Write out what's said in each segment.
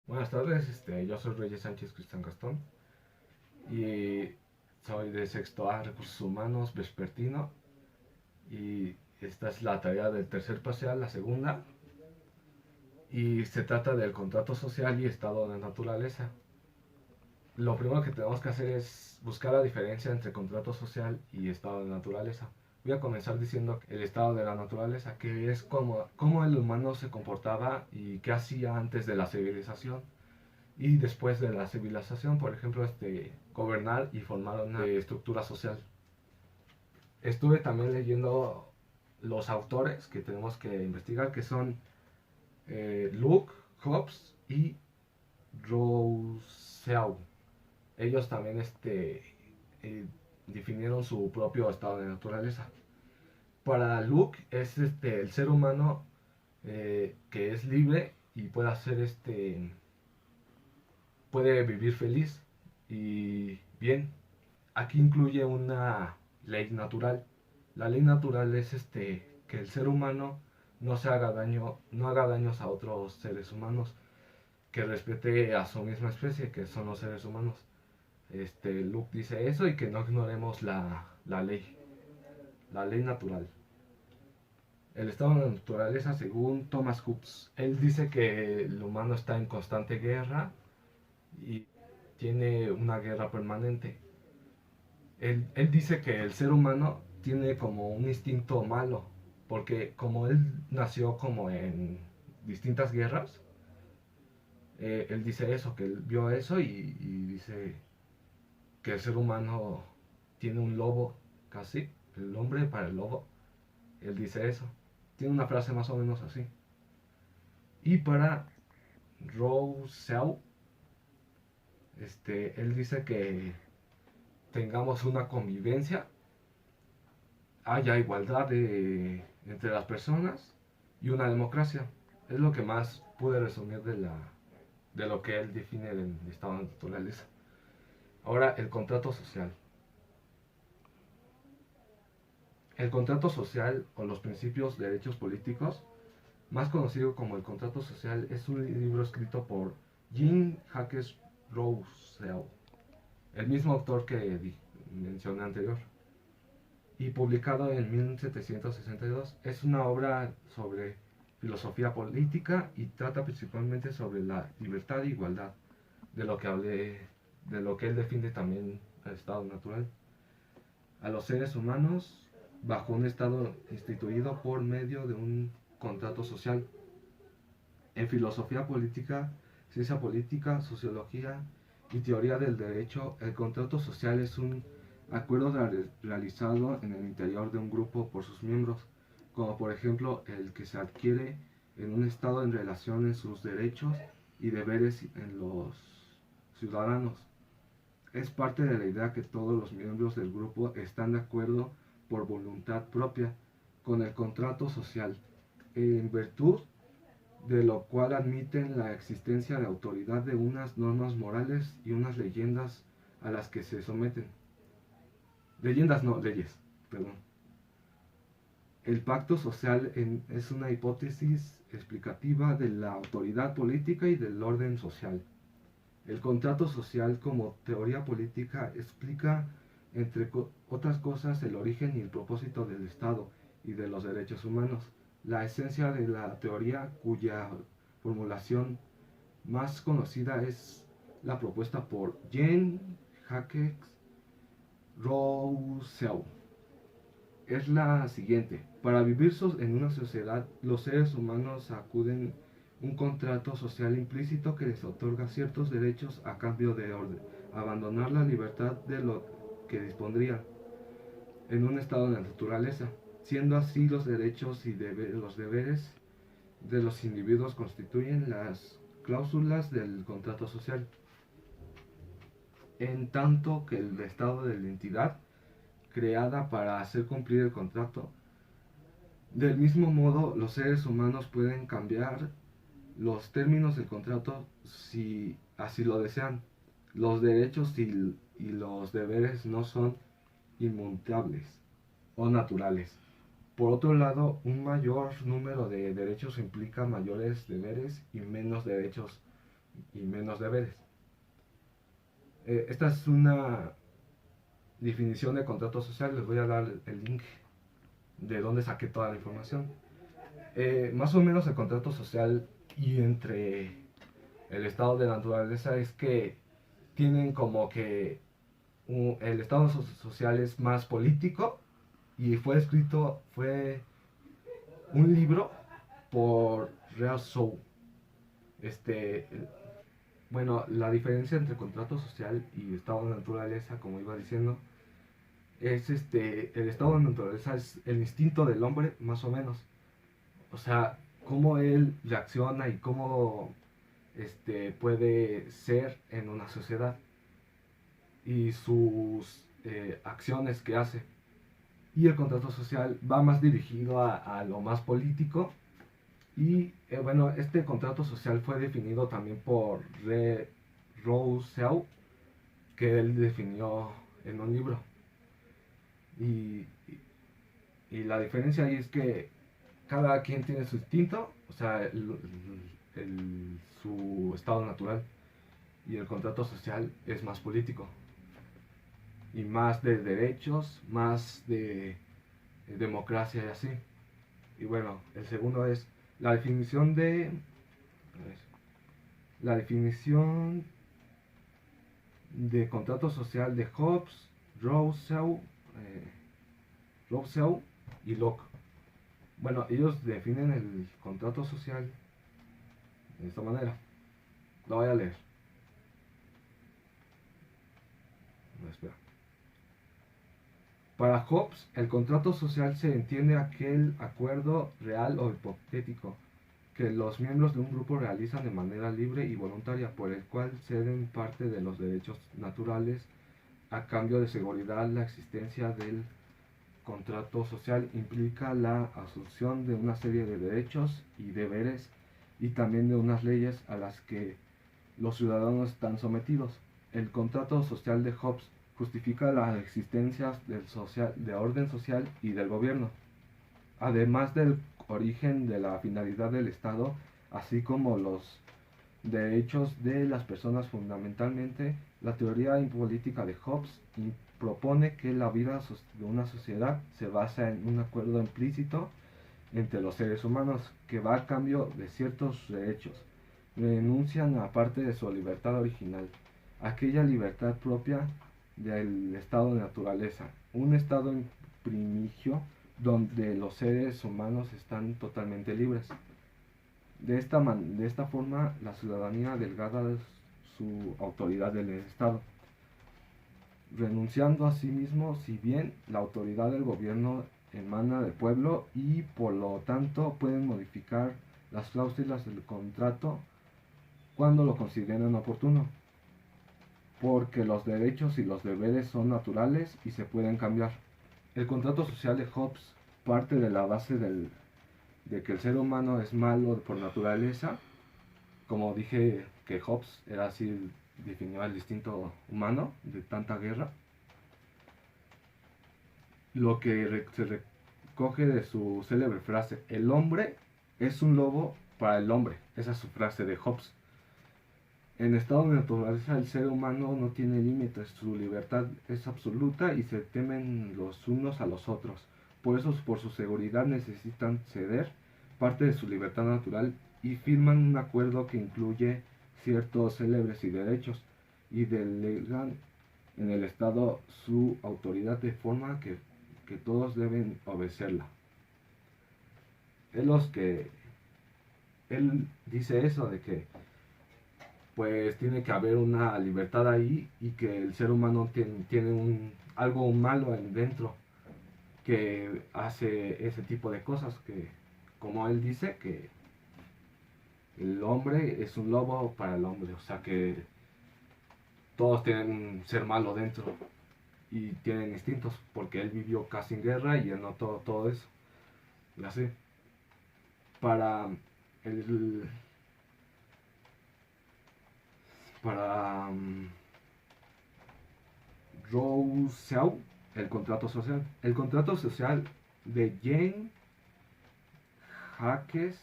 Buenas tardes, yo soy Reyes Sánchez Cristian Gastón y soy de sexto A Recursos Humanos Vespertino y esta es la tarea del tercer parcial, la segunda, y se trata del contrato social y estado de naturaleza. Lo primero que tenemos que hacer es buscar la diferencia entre contrato social y estado de naturaleza. Voy a comenzar diciendo el estado de la naturaleza, que es cómo el humano se comportaba y qué hacía antes de la civilización y después de la civilización, por ejemplo, gobernar y formar una estructura social. Estuve también leyendo los autores que tenemos que investigar, que son Luke, Hobbes y Rousseau. Ellos también eh, definieron su propio estado de naturaleza. Para Luke es el ser humano que es libre y puede hacer puede vivir feliz y bien. Aquí incluye una ley natural. La ley natural es que el ser humano no se haga daño, no haga daños a otros seres humanos, que respete a su misma especie, que son los seres humanos. Luke dice eso y que no ignoremos la ley natural. El estado de la naturaleza según Thomas Hobbes. Él dice que el humano está en constante guerra y tiene una guerra permanente. Él dice que el ser humano tiene como un instinto malo, porque como él nació como en distintas guerras, él dice eso, que él vio eso y dice que el ser humano tiene un lobo, casi, el hombre para el lobo. Él dice eso. Tiene una frase más o menos así. Y para Rousseau, él dice que tengamos una convivencia, haya igualdad entre las personas y una democracia. Es lo que más pude resumir de lo que él define del estado de naturaleza. Ahora, el contrato social. El contrato social o los principios de derechos políticos, más conocido como el contrato social, es un libro escrito por Jean-Jacques Rousseau, el mismo autor que mencioné anterior, y publicado en 1762. Es una obra sobre filosofía política y trata principalmente sobre la libertad e igualdad, de lo que hablé, de lo que él define también el estado natural. A los seres humanos bajo un estado instituido por medio de un contrato social. En filosofía política, ciencia política, sociología y teoría del derecho, el contrato social es un acuerdo realizado en el interior de un grupo por sus miembros, como por ejemplo el que se adquiere en un estado en relación en sus derechos y deberes en los ciudadanos. Es parte de la idea que todos los miembros del grupo están de acuerdo por voluntad propia con el contrato social, en virtud de lo cual admiten la existencia de autoridad de unas normas morales y unas leyendas a las que se someten. Leyendas no, leyes, perdón. El pacto social es una hipótesis explicativa de la autoridad política y del orden social. El contrato social como teoría política explica, entre otras cosas, el origen y el propósito del Estado y de los derechos humanos. La esencia de la teoría, cuya formulación más conocida es la propuesta por Jean-Jacques Rousseau, es la siguiente. Para vivir en una sociedad, los seres humanos acuden un contrato social implícito que les otorga ciertos derechos a cambio de abandonar la libertad de lo que dispondrían en un estado de naturaleza, siendo así los derechos y los deberes de los individuos constituyen las cláusulas del contrato social, en tanto que el estado de la entidad creada para hacer cumplir el contrato. Del mismo modo, los seres humanos pueden cambiar los términos del contrato si así lo desean. Los derechos y los deberes no son inmutables o naturales. Por otro lado, un mayor número de derechos implica mayores deberes y menos derechos y menos deberes. Esta es una definición de contrato social. Les voy a dar el link de donde saqué toda la información. Más o menos el contrato social y entre el estado de naturaleza es que tienen como que el estado social es más político, y fue un libro por Real Soul. Este, bueno, la diferencia entre contrato social y estado de naturaleza, como iba diciendo, es el estado de naturaleza es el instinto del hombre, más o menos. O sea, cómo él reacciona y cómo puede ser en una sociedad, y sus acciones que hace. Y el contrato social va más dirigido a lo más político. Y bueno, este contrato social fue definido también por Rousseau, que él definió en un libro. Y, y la diferencia ahí es que cada quien tiene su instinto, o sea, su estado natural, y el contrato social es más político y más de derechos, más de democracia y así. Y bueno, el segundo es la definición de la definición de contrato social de Hobbes, Rousseau, Rousseau y Locke. Bueno, ellos definen el contrato social de esta manera. Lo voy a leer. No, espera. Para Hobbes, el contrato social se entiende aquel acuerdo real o hipotético que los miembros de un grupo realizan de manera libre y voluntaria, por el cual ceden parte de los derechos naturales a cambio de seguridad. La existencia del contrato social implica la asunción de una serie de derechos y deberes, y también de unas leyes a las que los ciudadanos están sometidos. El contrato social de Hobbes justifica la existencia de orden social y del gobierno, además del origen de la finalidad del Estado, así como los derechos de las personas. Fundamentalmente, la teoría política de Hobbes propone que la vida de una sociedad se basa en un acuerdo implícito entre los seres humanos que va a cambio de ciertos derechos. Renuncian a parte de su libertad original, aquella libertad propia del estado de naturaleza, un estado primigio donde los seres humanos están totalmente libres. De esta forma, la ciudadanía delega su autoridad del Estado, renunciando a sí mismo, si bien la autoridad del gobierno emana del pueblo, y por lo tanto pueden modificar las cláusulas del contrato cuando lo consideren oportuno, porque los derechos y los deberes son naturales y se pueden cambiar. El contrato social de Hobbes parte de la base de que el ser humano es malo por naturaleza. Como dije que Hobbes era así, definió el instinto humano de tanta guerra. Lo que se recoge de su célebre frase: el hombre es un lobo para el hombre. Esa es su frase de Hobbes. En estado de naturaleza, el ser humano no tiene límites, su libertad es absoluta y se temen los unos a los otros. Por eso, por su seguridad, necesitan ceder parte de su libertad natural y firman un acuerdo que incluye ciertos célebres y derechos, y delegan en el Estado su autoridad de forma que todos deben obedecerla. Él dice eso de que pues tiene que haber una libertad ahí, y que el ser humano tiene algo malo dentro que hace ese tipo de cosas, que como él dice, que el hombre es un lobo para el hombre, o sea que todos tienen un ser malo dentro y tienen instintos, porque él vivió casi en guerra y él notó todo eso. Y así, para el para Rousseau, el contrato social. El contrato social de Jean Jacques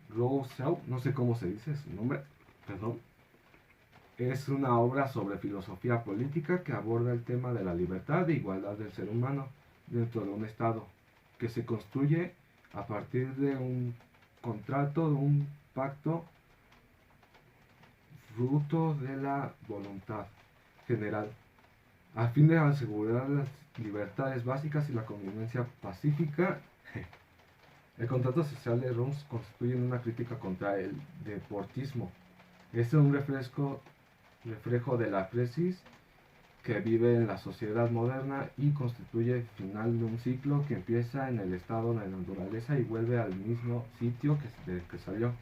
Rousseau, no sé cómo se dice su nombre, perdón, es una obra sobre filosofía política que aborda el tema de la libertad e igualdad del ser humano dentro de un Estado, que se construye a partir de un contrato, de un pacto fruto de la voluntad general, a fin de asegurar las libertades básicas y la convivencia pacífica. El contrato social de Roms constituye una crítica contra el deportismo. Es un reflejo de la crisis que vive en la sociedad moderna y constituye el final de un ciclo que empieza en el estado de la naturaleza y vuelve al mismo sitio del que salió.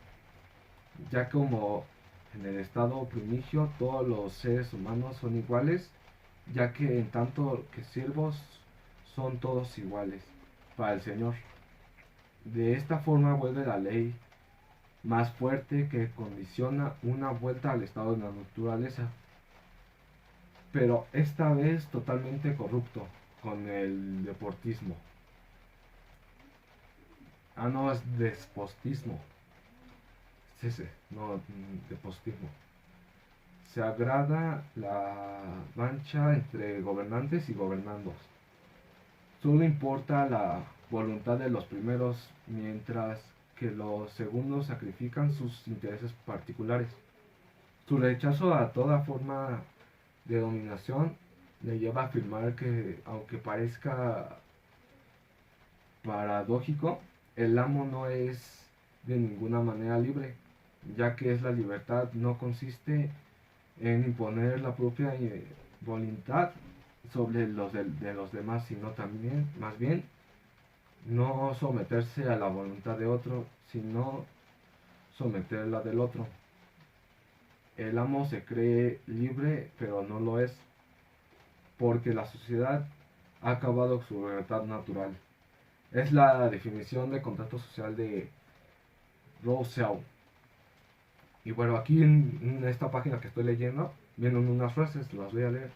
Ya como en el estado primigio todos los seres humanos son iguales, ya que en tanto que siervos son todos iguales para el Señor. De esta forma vuelve la ley más fuerte que condiciona una vuelta al estado de la naturaleza, pero esta vez totalmente corrupto con el deportismo. Ah, no, es despotismo. Sí, sí, no, despotismo. Se agrada la mancha entre gobernantes y gobernandos. Solo importa la voluntad de los primeros, mientras que los segundos sacrifican sus intereses particulares. Su rechazo a toda forma de dominación le lleva a afirmar que, aunque parezca paradójico, el amo no es de ninguna manera libre, ya que la libertad no consiste en imponer la propia voluntad sobre de los demás, sino también, más bien, no someterse a la voluntad de otro, sino someter la del otro. El amo se cree libre, pero no lo es, porque la sociedad ha acabado con su libertad natural. Es la definición de contrato social de Rousseau. Y bueno, aquí en esta página que estoy leyendo, vienen unas frases, las voy a leer,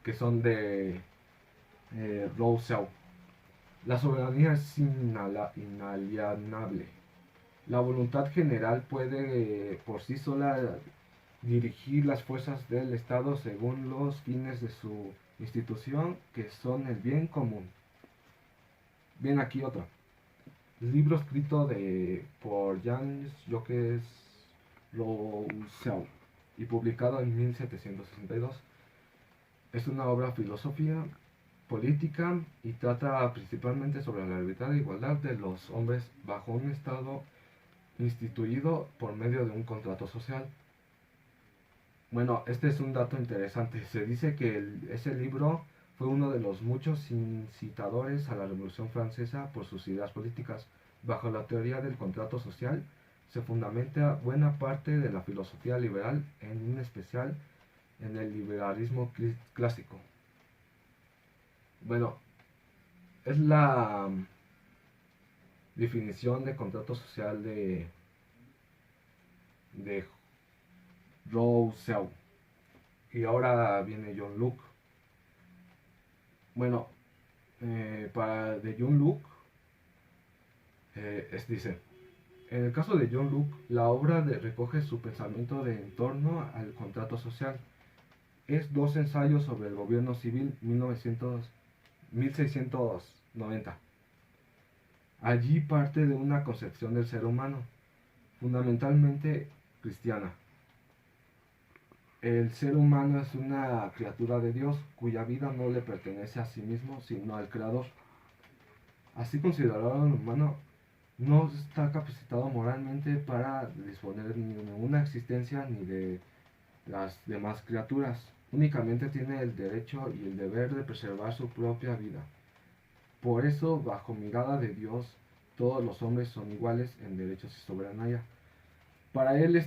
que son de Rousseau. La soberanía es inalienable. La voluntad general puede por sí sola dirigir las fuerzas del Estado según los fines de su institución, que son el bien común. Bien, aquí otra. Libro escrito por Jean-Jacques Rousseau y publicado en 1762. Es una obra filosófica, política y trata principalmente sobre la libertad e igualdad de los hombres bajo un Estado instituido por medio de un contrato social. Bueno, este es un dato interesante. Se dice que ese libro fue uno de los muchos incitadores a la Revolución Francesa por sus ideas políticas. Bajo la teoría del contrato social se fundamenta buena parte de la filosofía liberal, en especial en el liberalismo clásico. Bueno, es la definición de contrato social de Rousseau. Y ahora viene John Locke. Bueno, de John Locke, dice, en el caso de John Locke, la obra recoge su pensamiento en torno al contrato social. Es dos ensayos sobre el gobierno civil 1690. Allí parte de una concepción del ser humano, fundamentalmente cristiana. El ser humano es una criatura de Dios cuya vida no le pertenece a sí mismo, sino al Creador. Así considerado el humano no está capacitado moralmente para disponer ni de una existencia ni de las demás criaturas. Únicamente tiene el derecho y el deber de preservar su propia vida. Por eso, bajo mirada de Dios, todos los hombres son iguales en derechos y soberanía. Para él,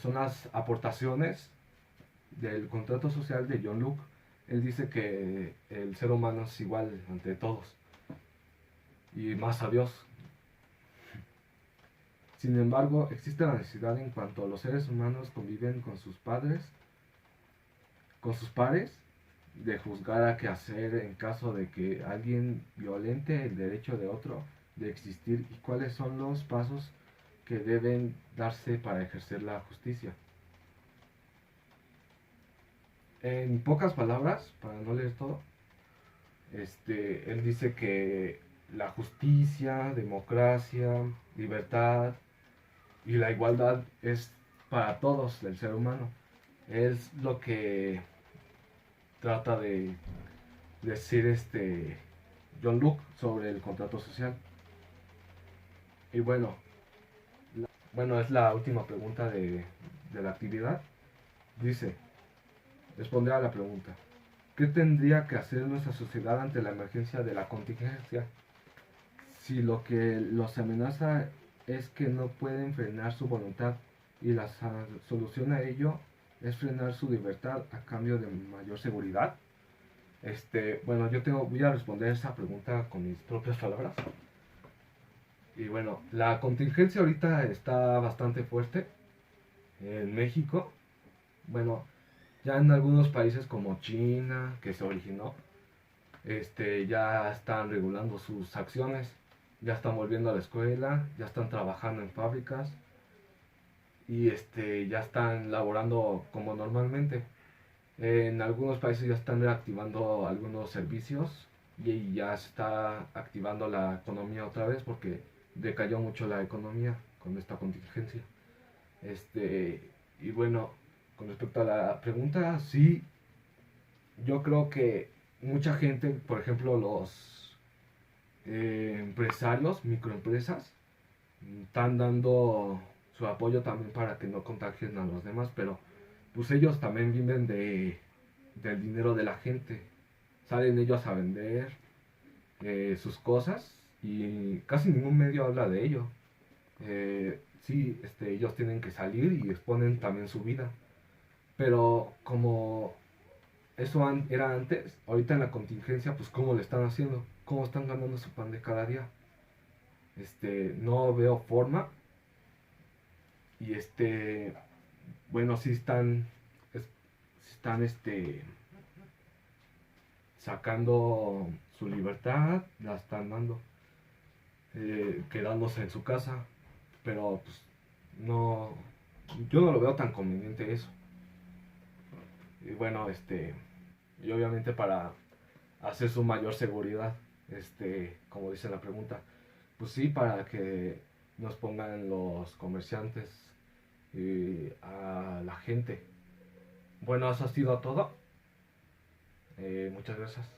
son las aportaciones del contrato social de John Locke. Él dice que el ser humano es igual ante todos y más a Dios. Sin embargo, existe la necesidad en cuanto los seres humanos conviven con sus pares, de juzgar a qué hacer en caso de que alguien violente el derecho de otro, de existir y cuáles son los pasos que deben darse para ejercer la justicia. En pocas palabras, para no leer todo, él dice que la justicia, democracia, libertad y la igualdad es para todos el ser humano. Es lo que trata de decir John Locke sobre el contrato social. Y bueno, es la última pregunta de la actividad. Dice, responder a la pregunta: ¿qué tendría que hacer nuestra sociedad ante la emergencia de la contingencia? Si lo que los amenaza es que no pueden frenar su voluntad y la solución a ello es frenar su libertad a cambio de mayor seguridad. Bueno, voy a responder esa pregunta con mis propias palabras. Y bueno, la contingencia ahorita está bastante fuerte en México. Bueno, ya en algunos países como China, que se originó, ya están regulando sus acciones, ya están volviendo a la escuela, ya están trabajando en fábricas y ya están laborando como normalmente. En algunos países ya están reactivando algunos servicios y ya se está activando la economía otra vez porque decayó mucho la economía con esta contingencia. Y bueno, con respecto a la pregunta, sí, yo creo que mucha gente, por ejemplo, los empresarios, microempresas, están dando su apoyo también para que no contagien a los demás, pero pues ellos también viven del dinero de la gente. Salen ellos a vender sus cosas y casi ningún medio habla de ello. Sí, ellos tienen que salir y exponen también su vida. Pero como eso era antes, ahorita en la contingencia, pues cómo le están haciendo, cómo están ganando su pan de cada día. No veo forma. Y bueno, sí están sacando su libertad, la están dando, quedándose en su casa, pero pues no, yo no lo veo tan conveniente eso. Y bueno, y obviamente para hacer su mayor seguridad, como dice la pregunta, pues sí, para que nos pongan los comerciantes y a la gente. Bueno, eso ha sido todo. Muchas gracias.